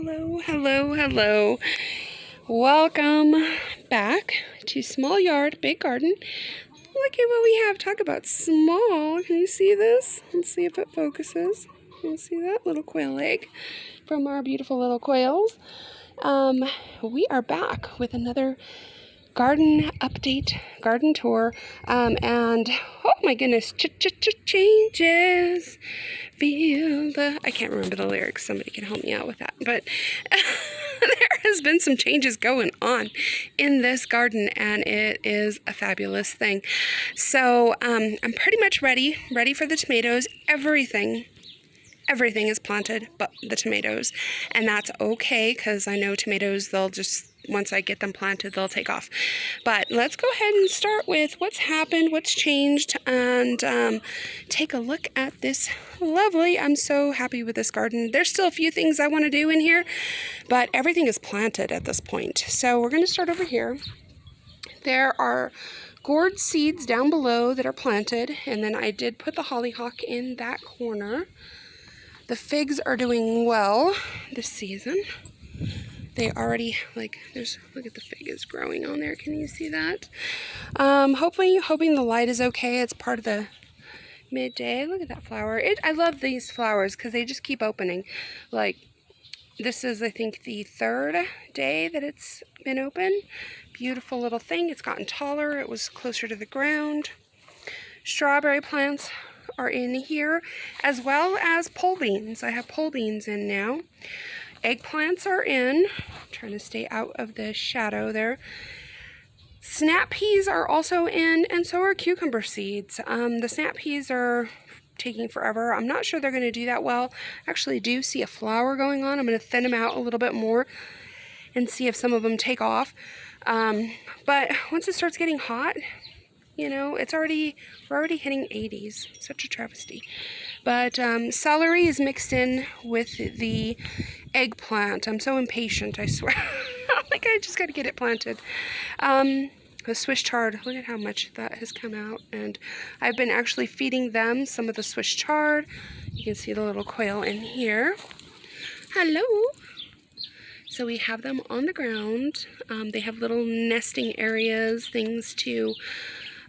Hello, hello, hello. Welcome back to Small Yard, Big Garden. Look at what we have. Talk about small. Can you see this? Let's see if it focuses. Can you see that little quail egg from our beautiful little quails? We are back with another garden update, garden tour, and oh my goodness, changes. Feel the, I can't remember the lyrics. Somebody can help me out with that, but there has been some changes going on in this garden, and it is a fabulous thing. So I'm pretty much ready for the tomatoes. Everything is planted but the tomatoes, and that's okay because I know tomatoes, they'll just, once I get them planted, they'll take off. But let's go ahead and start with what's happened, what's changed, and take a look at this lovely, I'm so happy with this garden. There's still a few things I want to do in here, but everything is planted at this point. So we're going to start over here. There are gourd seeds down below that are planted, and then I did put the hollyhock in that corner. The figs are doing well this season. They already, look at the fig is growing on there. Can you see that? Hoping the light is okay. It's part of the midday. Look at that flower. I love these flowers because they just keep opening. Like, this is, I think, the third day that it's been open. Beautiful little thing. It's gotten taller. It was closer to the ground. Strawberry plants are in here, as well as pole beans. I have pole beans in now. Eggplants are in. I'm trying to stay out of the shadow there. Snap peas are also in, and so are cucumber seeds. The snap peas are taking forever. I'm not sure they're going to do that well. I actually do see a flower going on. I'm going to thin them out a little bit more and see if some of them take off. But once it starts getting hot, you know, we're already hitting 80s. Such a travesty. But celery is mixed in with the eggplant. I'm so impatient, I swear. Like, I just got to get it planted. The Swiss chard, look at how much that has come out. And I've been actually feeding them some of the Swiss chard. You can see the little quail in here. Hello. So we have them on the ground. They have little nesting areas, things to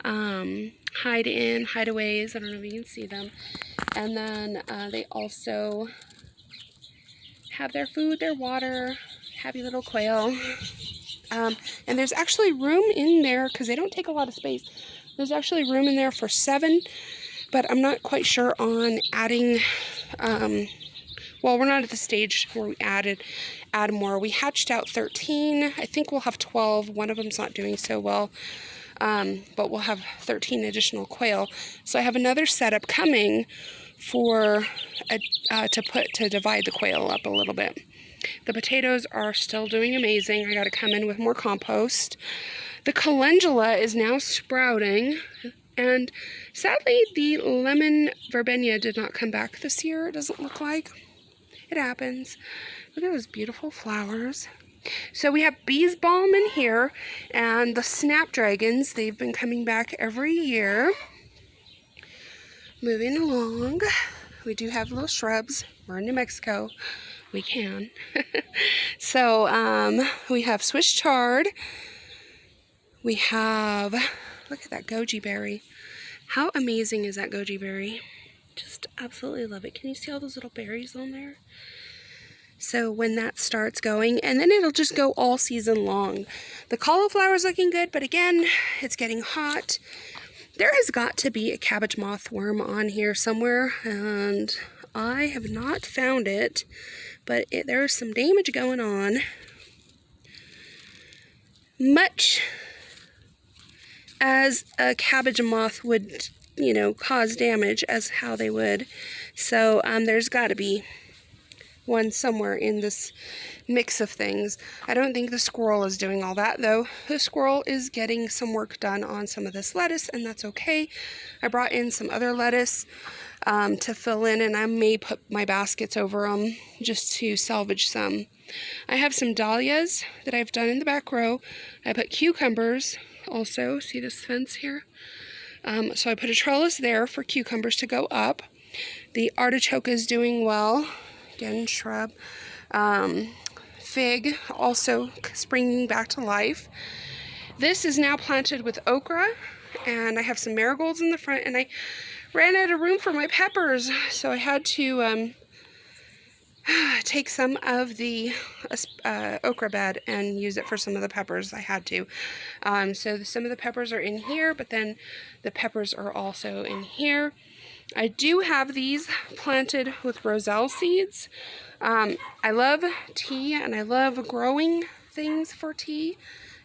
hide in, hideaways. I don't know if you can see them. And then they also have their food, their water. Happy little quail. And there's actually room in there because they don't take a lot of space. There's actually room in there for 7, but I'm not quite sure on adding. Well, we're not at the stage where we add more. We hatched out 13. I think we'll have 12. One of them's not doing so well. But we'll have 13 additional quail. So I have another setup coming for to divide the quail up a little bit. The potatoes are still doing amazing. I got to come in with more compost. The calendula is now sprouting, and sadly the lemon verbena did not come back this year. It doesn't look like. It happens. Look at those beautiful flowers. So we have bees balm in here, and the snapdragons, they've been coming back every year. Moving along, we do have little shrubs. We're in New Mexico. We can. So we have Swiss chard. We have, look at that goji berry. How amazing is that goji berry? Just absolutely love it. Can you see all those little berries on there? So when that starts going, and then it'll just go all season long. The cauliflower is looking good, but again, it's getting hot. There has got to be a cabbage moth worm on here somewhere, and I have not found it, but there's some damage going on. Much as a cabbage moth would, you know, cause damage as how they would. So there's got to be one somewhere in this mix of things. I don't think the squirrel is doing all that, though. The squirrel is getting some work done on some of this lettuce, and that's okay. I brought in some other lettuce to fill in, and I may put my baskets over them just to salvage some. I have some dahlias that I've done in the back row. I put cucumbers also. See this fence here? So I put a trellis there for cucumbers to go up. The artichoke is doing well. Again, shrub. Fig also springing back to life. This is now planted with okra, and I have some marigolds in the front, and I ran out of room for my peppers, so I had to take some of the okra bed and use it for some of the peppers. I had to. So some of the peppers are in here, but then the peppers are also in here. I do have these planted with roselle seeds. I love tea, and I love growing things for tea.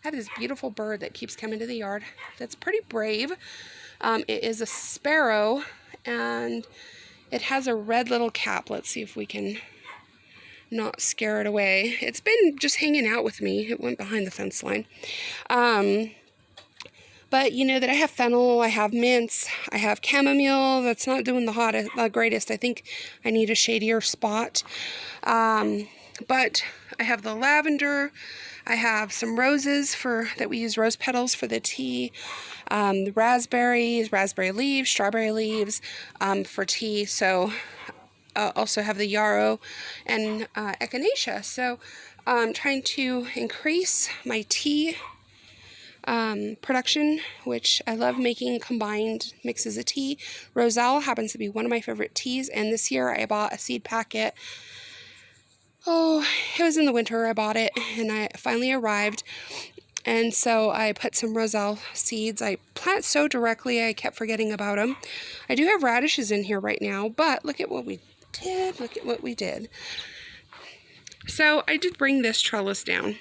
I have this beautiful bird that keeps coming to the yard that's pretty brave. It is a sparrow, and it has a red little cap. Let's see if we can not scare it away. It's been just hanging out with me. It went behind the fence line. But you know that I have fennel, I have mints, I have chamomile. That's not doing the greatest. I think I need a shadier spot. But I have the lavender. I have some roses that we use rose petals for the tea. The raspberries, raspberry leaves, strawberry leaves for tea. So also have the yarrow and echinacea. So I'm trying to increase my tea production, which I love making combined mixes of tea. Roselle happens to be one of my favorite teas, and this year I bought a seed packet. Oh, it was in the winter I bought it, and it finally arrived. And so I put some roselle seeds. I plant so directly, I kept forgetting about them. I do have radishes in here right now, but look at what we did. Look at what we did. So I did bring this trellis down.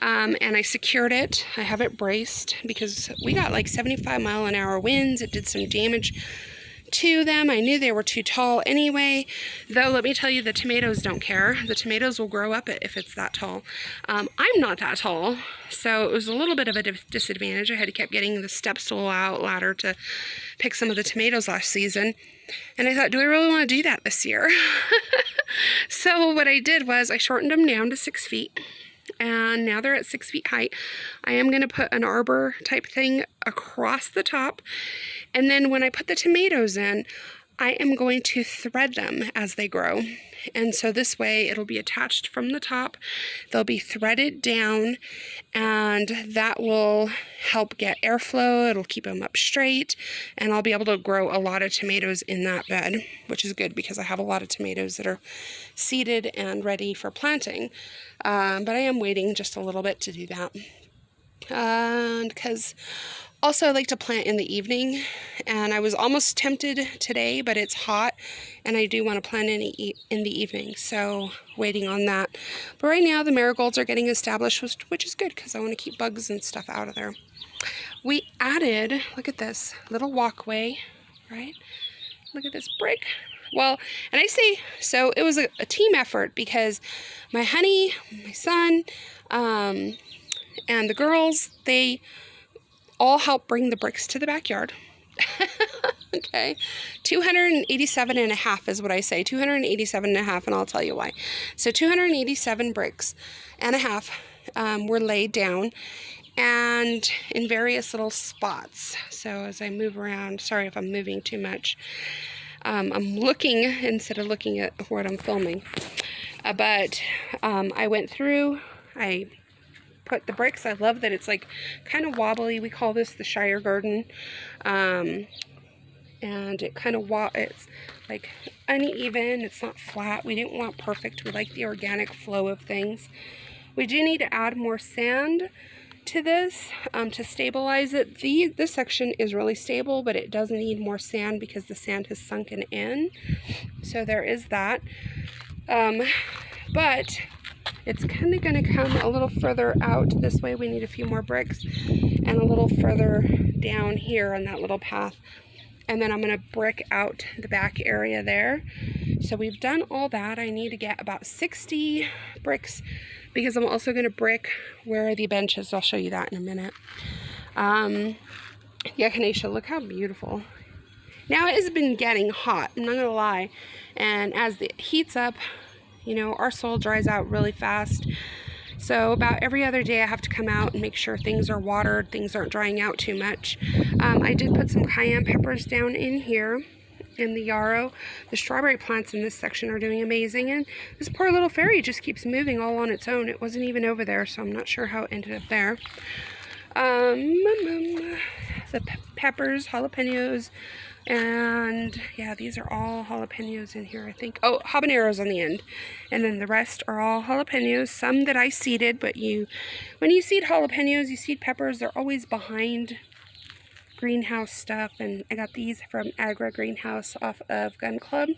And I secured it. I have it braced because we got like 75-mile-an-hour winds. It did some damage to them. I knew they were too tall anyway, though let me tell you, the tomatoes don't care. The tomatoes will grow up if it's that tall. I'm not that tall, so it was a little bit of a disadvantage. I had to keep getting the step stool out ladder to pick some of the tomatoes last season, and I thought, do I really want to do that this year? So what I did was I shortened them down to 6 feet. And now they're at 6 feet height. I am going to put an arbor type thing across the top. And then when I put the tomatoes in, I am going to thread them as they grow. And so this way it'll be attached from the top. They'll be threaded down, and that will help get airflow. It'll keep them up straight, and I'll be able to grow a lot of tomatoes in that bed, which is good because I have a lot of tomatoes that are seeded and ready for planting. But I am waiting just a little bit to do that. Because also I like to plant in the evening, and I was almost tempted today, but it's hot and I do want to plant in the evening, so waiting on that. But right now the marigolds are getting established, which is good because I want to keep bugs and stuff out of there. We added, look at this little walkway, right? Look at this brick. Well, and I say, so it was a team effort because my honey, my son, and the girls, they all helped bring the bricks to the backyard. Okay, 287 and a half is what I say, 287 and a half, and I'll tell you why. So 287 bricks and a half were laid down, and in various little spots. So as I move around, sorry if I'm moving too much, I'm looking instead of looking at what I'm filming. But I went through, I put the bricks. I love that it's like kind of wobbly. We call this the Shire Garden. And it kind of it's like uneven. It's not flat. We didn't want perfect. We like the organic flow of things. We do need to add more sand to this to stabilize it. This section is really stable, but it does need more sand because the sand has sunken in. So there is that. But it's kind of going to come a little further out this way. We need a few more bricks, and a little further down here on that little path. And then I'm going to brick out the back area there. So we've done all that. I need to get about 60 bricks because I'm also going to brick where the bench is. I'll show you that in a minute. The echinacea, look how beautiful. Now it has been getting hot, I'm not going to lie. And as it heats up, you know, our soil dries out really fast. So about every other day I have to come out and make sure things are watered, things aren't drying out too much. I did put some cayenne peppers down in here, and the yarrow. The strawberry plants in this section are doing amazing, and this poor little fairy just keeps moving all on its own. It wasn't even over there, so I'm not sure how it ended up there. The peppers, jalapenos, and yeah, these are all jalapenos in here, I think. Oh, habaneros on the end, and then the rest are all jalapenos. Some that I seeded, but when you seed jalapenos, you seed peppers, they're always behind greenhouse stuff, and I got these from Agra Greenhouse off of Gun Club.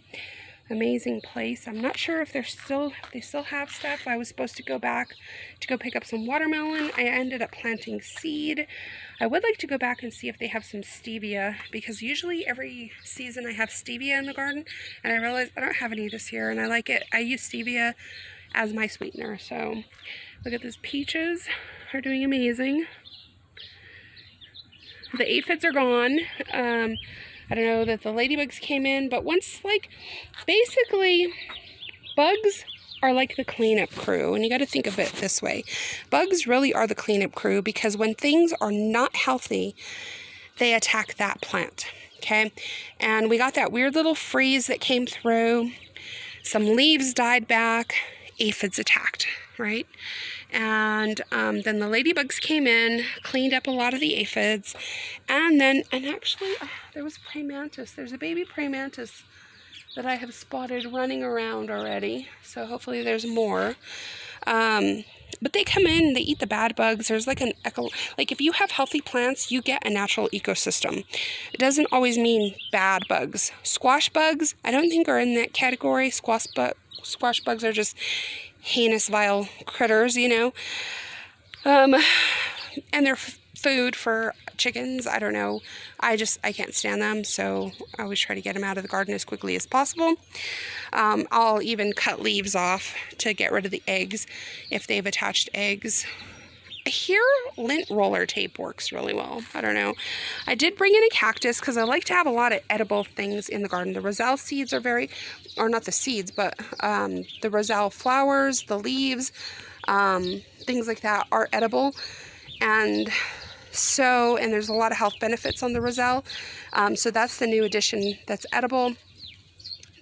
Amazing place. I'm not sure if they still have stuff. I was supposed to go back to go pick up some watermelon. I ended up planting seed. I would like to go back and see if they have some stevia, because usually every season I have stevia in the garden, and I realized I don't have any this year, and I like it. I use stevia as my sweetener. So look at these peaches, are doing amazing. The aphids are gone. I don't know that the ladybugs came in, but once, like, basically, bugs are like the cleanup crew, and you got to think of it this way. Bugs really are the cleanup crew, because when things are not healthy, they attack that plant, okay? And we got that weird little freeze that came through. Some leaves died back. Aphids attacked, right? And then the ladybugs came in, cleaned up a lot of the aphids, and actually there was praying mantis. There's a baby praying mantis that I have spotted running around already, so hopefully there's more. But they come in, they eat the bad bugs. There's like like if you have healthy plants, you get a natural ecosystem. It doesn't always mean bad bugs. Squash bugs, I don't think are in that category. Squash bugs are just heinous, vile critters, you know. And they're food for chickens. I don't know. I can't stand them, so I always try to get them out of the garden as quickly as possible. I'll even cut leaves off to get rid of the eggs if they've attached eggs. I hear lint roller tape works really well. I don't know. I did bring in a cactus because I like to have a lot of edible things in the garden. The roselle seeds are not the seeds, but the roselle flowers, the leaves, things like that are edible. And there's a lot of health benefits on the roselle. So that's the new addition that's edible.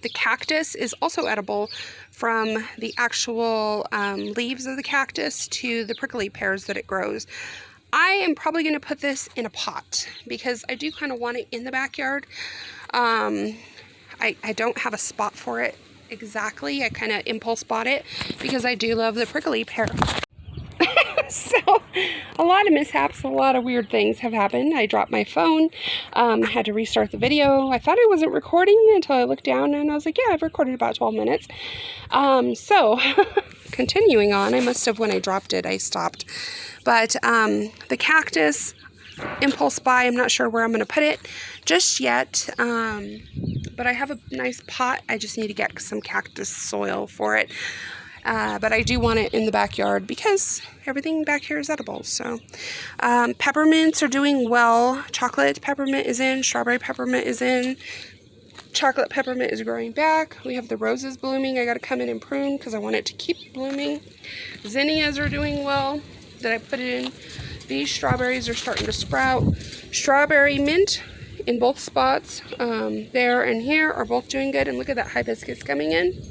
The cactus is also edible, from the actual leaves of the cactus to the prickly pears that it grows. I am probably going to put this in a pot because I do kind of want it in the backyard. I don't have a spot for it exactly. I kind of impulse bought it because I do love the prickly pear. So a lot of mishaps, a lot of weird things have happened. I dropped my phone, had to restart the video. I thought I wasn't recording until I looked down and I was like, yeah, I've recorded about 12 minutes. So continuing on, I must have, when I dropped it, I stopped. But the cactus, impulse buy, I'm not sure where I'm going to put it just yet. But I have a nice pot. I just need to get some cactus soil for it. But I do want it in the backyard because everything back here is edible. So peppermints are doing well. Chocolate peppermint is in. Strawberry peppermint is in. Chocolate peppermint is growing back. We have the roses blooming. I got to come in and prune because I want it to keep blooming. Zinnias are doing well that I put in. These strawberries are starting to sprout. Strawberry mint in both spots, there and here, are both doing good. And look at that hibiscus coming in.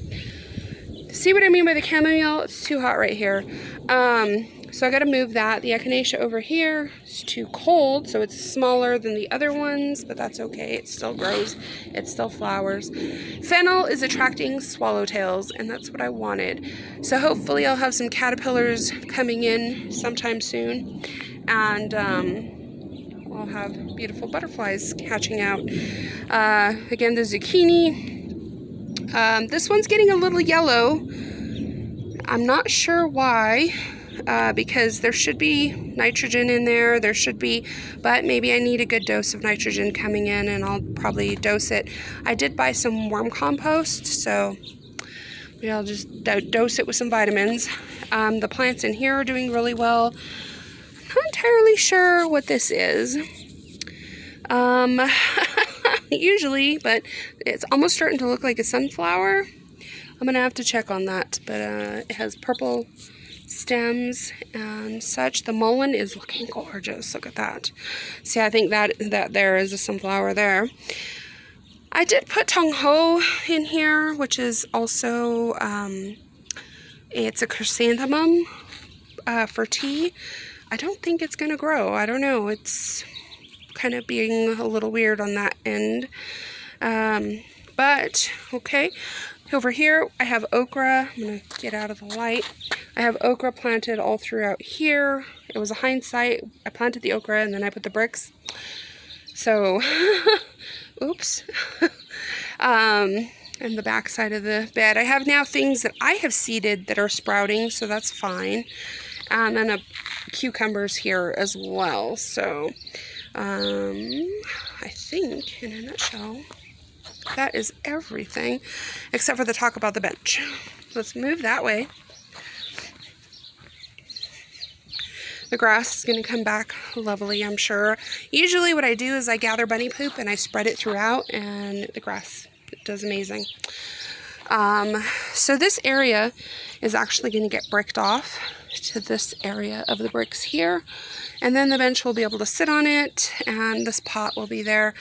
See what I mean by the chamomile? It's too hot right here. So I got to move that. The echinacea over here is too cold, so it's smaller than the other ones, but that's okay. It still grows. It still flowers. Fennel is attracting swallowtails, and that's what I wanted. So hopefully I'll have some caterpillars coming in sometime soon, and I'll have beautiful butterflies hatching out. Again, the zucchini. This one's getting a little yellow. I'm not sure why, because there should be nitrogen in there. There should be, but maybe I need a good dose of nitrogen coming in, and I'll probably dose it. I did buy some worm compost, so maybe I'll just dose it with some vitamins. The plants in here are doing really well. I'm not entirely sure what this is. Usually, but it's almost starting to look like a sunflower. I'm gonna have to check on that, but it has purple stems and such. The mullein is looking gorgeous. Look at that. See, I think that there is a sunflower there. I did put Tong Ho in here, which is also, it's a chrysanthemum for tea. I don't think it's going to grow. I don't know. It's kind of being a little weird on that end. But, okay. Over here, I have okra. I'm going to get out of the light. I have okra planted all throughout here. It was a hindsight. I planted the okra and then I put the bricks. So, oops. And the back side of the bed. I have now things that I have seeded that are sprouting, so that's fine. And then cucumbers here as well. So, I think, in a nutshell, that is everything, except for the talk about the bench. Let's move that way. The grass is going to come back lovely, I'm sure. Usually what I do is I gather bunny poop and I spread it throughout, and the grass does amazing. So this area is actually going to get bricked off to this area of the bricks here. And then the bench will be able to sit on it, and this pot will be there.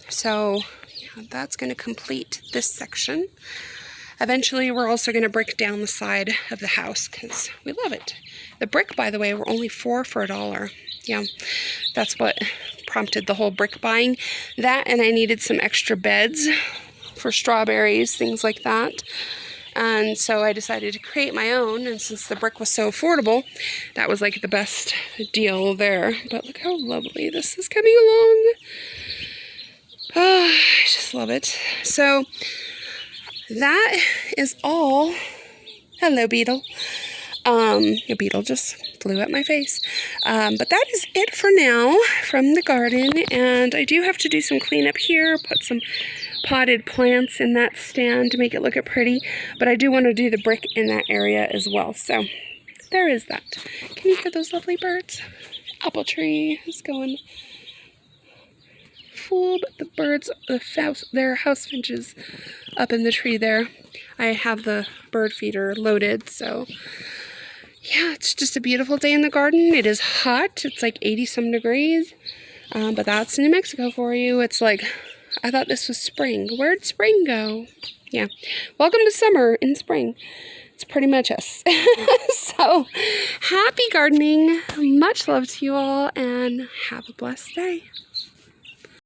So yeah, that's going to complete this section. Eventually, we're also going to brick down the side of the house because we love it. The brick, by the way, were only $4 for $1. Yeah, that's what prompted the whole brick buying. That, and I needed some extra beds for strawberries, things like that. And so I decided to create my own, and since the brick was so affordable, that was like the best deal there. But look how lovely this is coming along. Oh, I just love it. So that is all. Hello, beetle. A beetle just flew at my face. But that is it for now from the garden. And I do have to do some cleanup here, put some potted plants in that stand to make it look pretty. But I do want to do the brick in that area as well. So there is that. Can you hear those lovely birds? Apple tree is going full, but the birds, their house finches up in the tree there. I have the bird feeder loaded, so yeah, it's just a beautiful day in the garden. It is hot. It's like 80-some degrees, but that's New Mexico for you. It's like, I thought this was spring. Where'd spring go? Yeah, welcome to summer in spring. It's pretty much us. So, happy gardening. Much love to you all, and have a blessed day.